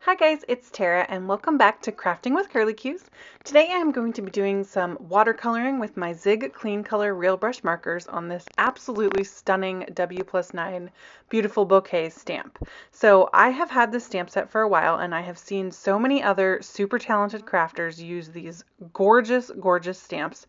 Hi guys, it's Tara and welcome back to Crafting with Curly Cues. Today I'm going to be doing some watercoloring with my Zig Clean Color Real Brush Markers on this absolutely stunning W+9 Beautiful Bouquet stamp. So I have had this stamp set for a while and I have seen so many other super talented crafters use these gorgeous, gorgeous stamps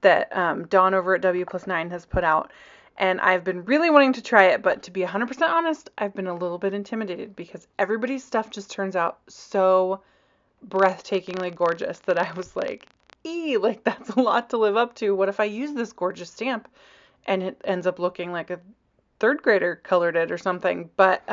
that Dawn over at W+9 has put out. And I've been really wanting to try it, but to be 100% honest, I've been a little bit intimidated because everybody's stuff just turns out so breathtakingly gorgeous that I was like, like that's a lot to live up to. What if I use this gorgeous stamp and it ends up looking like a third grader colored it or something? But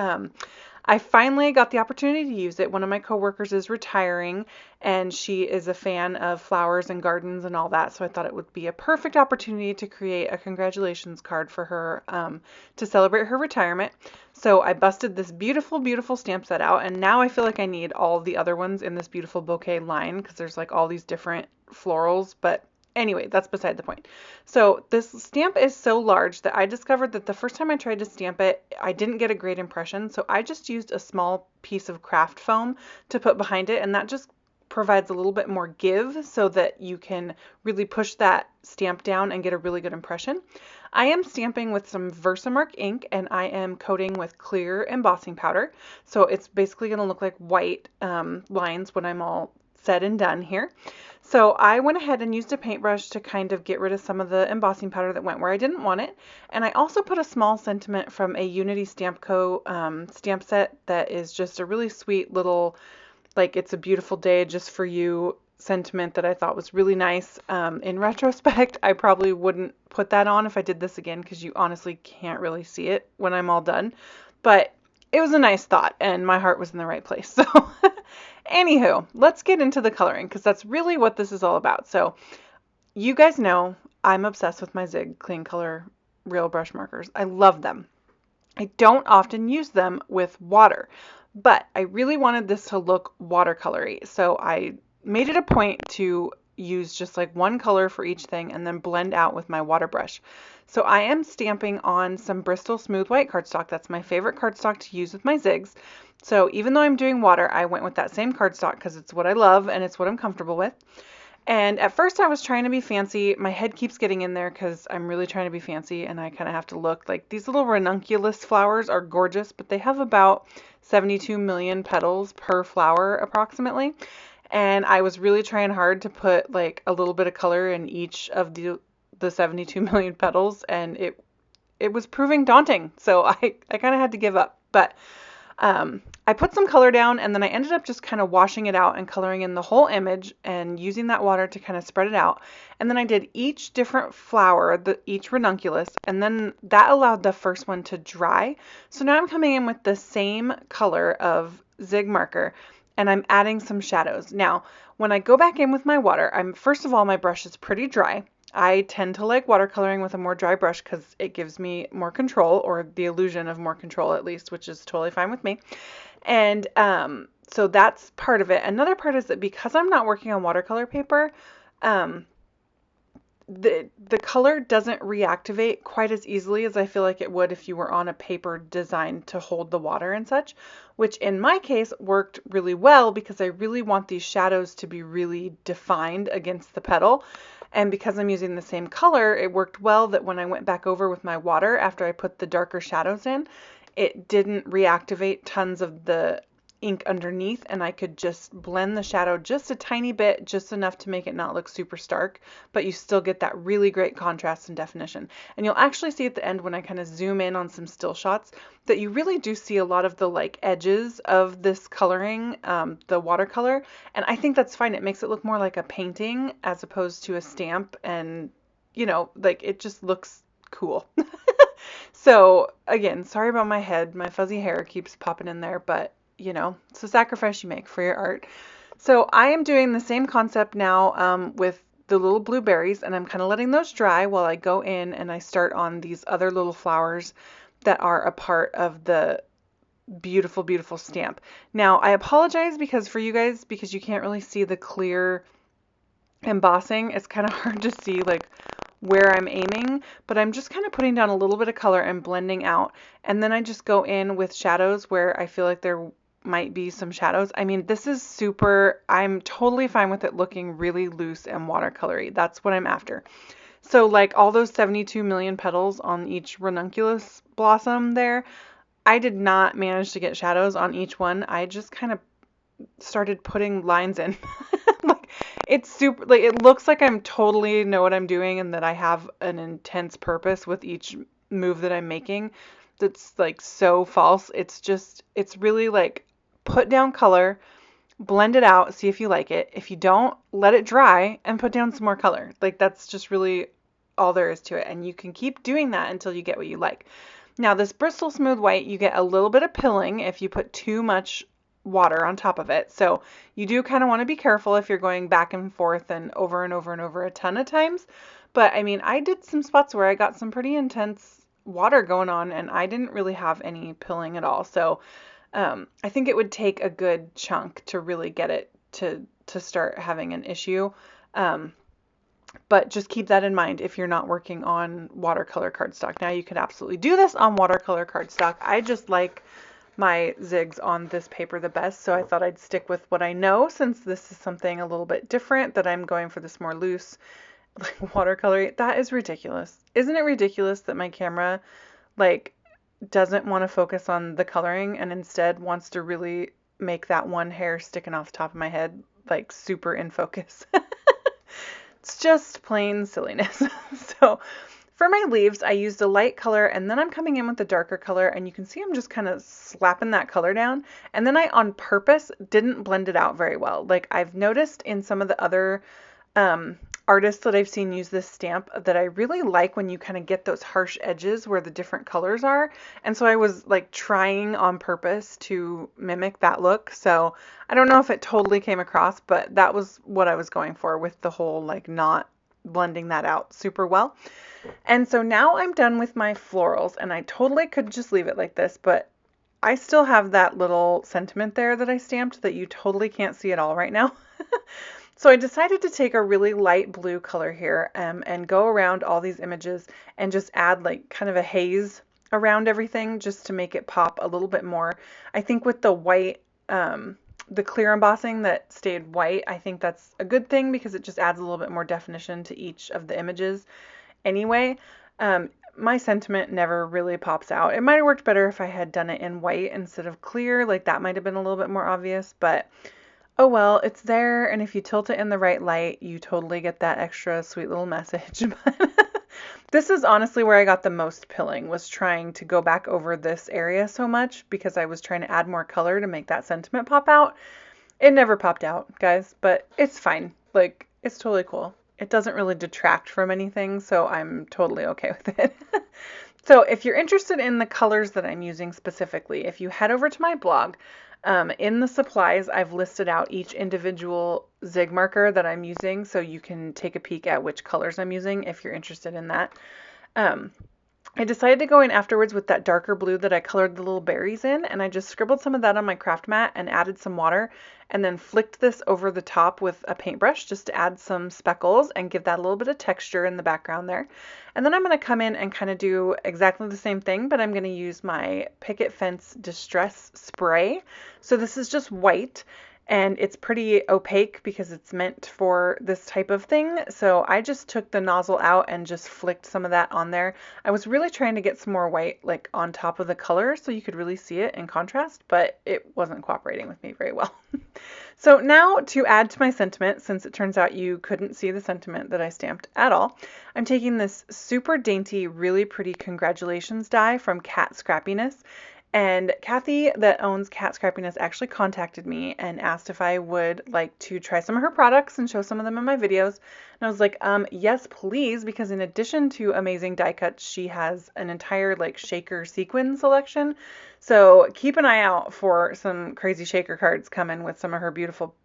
I finally got the opportunity to use it. One of my coworkers is retiring and she is a fan of flowers and gardens and all that. So I thought it would be a perfect opportunity to create a congratulations card for her to celebrate her retirement. So I busted this beautiful, beautiful stamp set out. And now I feel like I need all the other ones in this Beautiful Bouquet line because there's like all these different florals. But anyway, that's beside the point. So this stamp is so large that I discovered that the first time I tried to stamp it, I didn't get a great impression. So I just used a small piece of craft foam to put behind it, and that just provides a little bit more give so that you can really push that stamp down and get a really good impression. I am stamping with some Versamark ink and I am coating with clear embossing powder. So it's basically going to look like white lines when I'm all said and done here. So I went ahead and used a paintbrush to kind of get rid of some of the embossing powder that went where I didn't want it. And I also put a small sentiment from a Unity Stamp Co. Stamp set that is just a really sweet little, like it's a beautiful day just for you sentiment that I thought was really nice. In retrospect, I probably wouldn't put that on if I did this again because you honestly can't really see it when I'm all done. But it was a nice thought and my heart was in the right place. So anywho, let's get into the coloring because that's really what this is all about. So you guys know I'm obsessed with my Zig Clean Color Real Brush Markers. I love them. I don't often use them with water, but I really wanted this to look watercolory. So I made it a point to use just like one color for each thing and then blend out with my water brush. So I am stamping on some Bristol Smooth White cardstock. That's my favorite cardstock to use with my zigs. So even though I'm doing water, I went with that same cardstock because it's what I love and it's what I'm comfortable with. And at first I was trying to be fancy. My head keeps getting in there because I'm really trying to be fancy and I kind of have to look like these little ranunculus flowers are gorgeous, but they have about 72 million petals per flower approximately. And I was really trying hard to put like a little bit of color in each of the 72 million petals, and it was proving daunting. So I kind of had to give up. But I put some color down and then I ended up just kind of washing it out and coloring in the whole image and using that water to kind of spread it out. And then I did each different flower, each ranunculus, and then that allowed the first one to dry. So now I'm coming in with the same color of Zig marker and I'm adding some shadows. Now, when I go back in with my water, first of all, my brush is pretty dry. I tend to like watercoloring with a more dry brush because it gives me more control, or the illusion of more control at least, which is totally fine with me. And so that's part of it. Another part is that because I'm not working on watercolor paper, the color doesn't reactivate quite as easily as I feel like it would if you were on a paper designed to hold the water and such, which in my case worked really well because I really want these shadows to be really defined against the petal. And because I'm using the same color, it worked well that when I went back over with my water after I put the darker shadows in, it didn't reactivate tons of the ink underneath, and I could just blend the shadow just a tiny bit, just enough to make it not look super stark, but you still get that really great contrast and definition. And you'll actually see at the end when I kind of zoom in on some still shots that you really do see a lot of the like edges of this coloring, the watercolor, and I think that's fine. It makes it look more like a painting as opposed to a stamp, and you know, like it just looks cool. So again, sorry about my head. My fuzzy hair keeps popping in there, but you know, it's a sacrifice you make for your art. So I am doing the same concept now with the little blueberries, and I'm kind of letting those dry while I go in and I start on these other little flowers that are a part of the beautiful, beautiful stamp. Now, I apologize because for you guys, because you can't really see the clear embossing, it's kind of hard to see like where I'm aiming, but I'm just kind of putting down a little bit of color and blending out. And then I just go in with shadows where I feel like they're might be some shadows. I mean, this is super, I'm totally fine with it looking really loose and watercolory. That's what I'm after. So like all those 72 million petals on each ranunculus blossom there, I did not manage to get shadows on each one. I just kind of started putting lines in. Like it's super, like it looks like I'm totally know what I'm doing and that I have an intense purpose with each move that I'm making. That's like so false. It's really like put down color, blend it out, see if you like it. If you don't, let it dry and put down some more color. Like that's just really all there is to it. And you can keep doing that until you get what you like. Now this Bristol Smooth White, you get a little bit of pilling if you put too much water on top of it. So you do kind of want to be careful if you're going back and forth and over and over and over a ton of times. But I mean, I did some spots where I got some pretty intense water going on and I didn't really have any pilling at all. So I think it would take a good chunk to really get it to start having an issue. But just keep that in mind if you're not working on watercolor cardstock. Now you could absolutely do this on watercolor cardstock. I just like my zigs on this paper the best, so I thought I'd stick with what I know since this is something a little bit different that I'm going for this more loose like watercolor. That is ridiculous. Isn't it ridiculous that my camera like doesn't want to focus on the coloring and instead wants to really make that one hair sticking off the top of my head like super in focus? It's just plain silliness. So for my leaves, I used a light color and then I'm coming in with a darker color and you can see I'm just kind of slapping that color down. And then I on purpose didn't blend it out very well. Like I've noticed in some of the other artists that I've seen use this stamp that I really like when you kind of get those harsh edges where the different colors are. And so I was like trying on purpose to mimic that look. So I don't know if it totally came across, but that was what I was going for with the whole like not blending that out super well. And so now I'm done with my florals and I totally could just leave it like this, but I still have that little sentiment there that I stamped that you totally can't see at all right now. So I decided to take a really light blue color here and go around all these images and just add like kind of a haze around everything just to make it pop a little bit more. I think with the white, the clear embossing that stayed white, I think that's a good thing because it just adds a little bit more definition to each of the images. Anyway, my sentiment never really pops out. It might have worked better if I had done it in white instead of clear, like that might have been a little bit more obvious, but oh well, it's there, and if you tilt it in the right light, you totally get that extra sweet little message. This is honestly where I got the most pilling, was trying to go back over this area so much because I was trying to add more color to make that sentiment pop out. It never popped out, guys, but it's fine. Like, it's totally cool. It doesn't really detract from anything, so I'm totally okay with it. So if you're interested in the colors that I'm using specifically, if you head over to my blog, in the supplies, I've listed out each individual Zig marker that I'm using, so you can take a peek at which colors I'm using if you're interested in that. I decided to go in afterwards with that darker blue that I colored the little berries in, and I just scribbled some of that on my craft mat and added some water, and then flicked this over the top with a paintbrush just to add some speckles and give that a little bit of texture in the background there. And then I'm going to come in and kind of do exactly the same thing, but I'm going to use my Picket Fence Distress Spray. So this is just white, and it's pretty opaque because it's meant for this type of thing. So I just took the nozzle out and just flicked some of that on there. I was really trying to get some more white like on top of the color so you could really see it in contrast, but it wasn't cooperating with me very well. So now to add to my sentiment, since it turns out you couldn't see the sentiment that I stamped at all, I'm taking this super dainty, really pretty congratulations die from Cat Scrappiness. And Kathy that owns Cat Scrappiness actually contacted me and asked if I would like to try some of her products and show some of them in my videos. And I was like, yes, please, because in addition to amazing die cuts, she has an entire like shaker sequin selection. So keep an eye out for some crazy shaker cards coming with some of her beautiful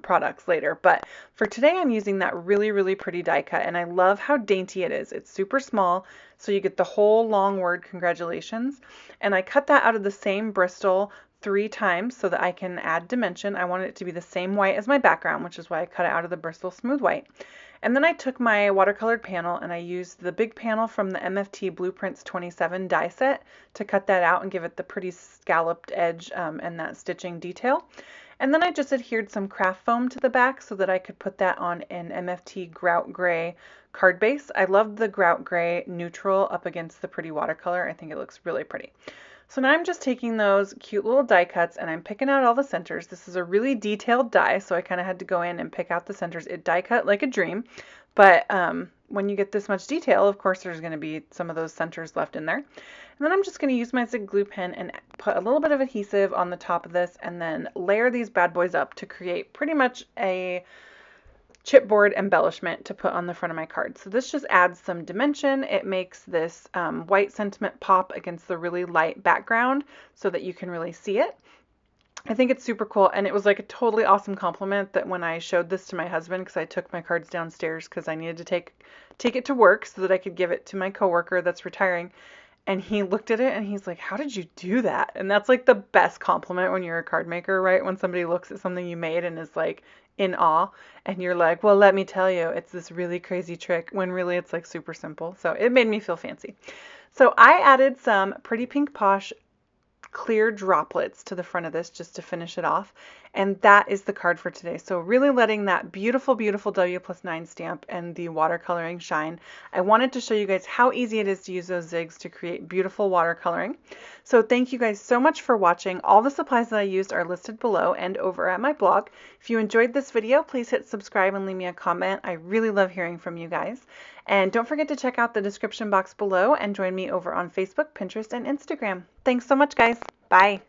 products later. But for today, I'm using that really, really pretty die cut, and I love how dainty it is. It's super small, so you get the whole long word congratulations. And I cut that out of the same Bristol 3 times so that I can add dimension. I wanted it to be the same white as my background, which is why I cut it out of the Bristol Smooth White. And then I took my watercolored panel and I used the big panel from the MFT Blueprints 27 die set to cut that out and give it the pretty scalloped edge and that stitching detail. And then I just adhered some craft foam to the back so that I could put that on an MFT Grout Gray card base. I love the Grout Gray neutral up against the pretty watercolor. I think it looks really pretty. So now I'm just taking those cute little die cuts and I'm picking out all the centers. This is a really detailed die, so I kind of had to go in and pick out the centers. It die cut like a dream, but when you get this much detail, of course, there's going to be some of those centers left in there. And then I'm just going to use my Zig glue pen and put a little bit of adhesive on the top of this and then layer these bad boys up to create pretty much a chipboard embellishment to put on the front of my card. So this just adds some dimension. It makes this white sentiment pop against the really light background so that you can really see it. I think it's super cool, and it was like a totally awesome compliment that when I showed this to my husband, because I took my cards downstairs because I needed to take it to work so that I could give it to my coworker that's retiring. And he looked at it and he's like, "How did you do that?" And that's like the best compliment when you're a card maker, right? When somebody looks at something you made and is like in awe, and you're like, "Well, let me tell you, it's this really crazy trick," when really it's like super simple. So it made me feel fancy. So I added some Pretty Pink Posh clear droplets to the front of this just to finish it off. And that is the card for today. So really letting that beautiful, beautiful W+9 stamp and the watercoloring shine. I wanted to show you guys how easy it is to use those zigs to create beautiful watercoloring. So thank you guys so much for watching. All the supplies that I used are listed below and over at my blog. If you enjoyed this video, please hit subscribe and leave me a comment. I really love hearing from you guys. And don't forget to check out the description box below and join me over on Facebook, Pinterest, and Instagram. Thanks so much, guys. Bye.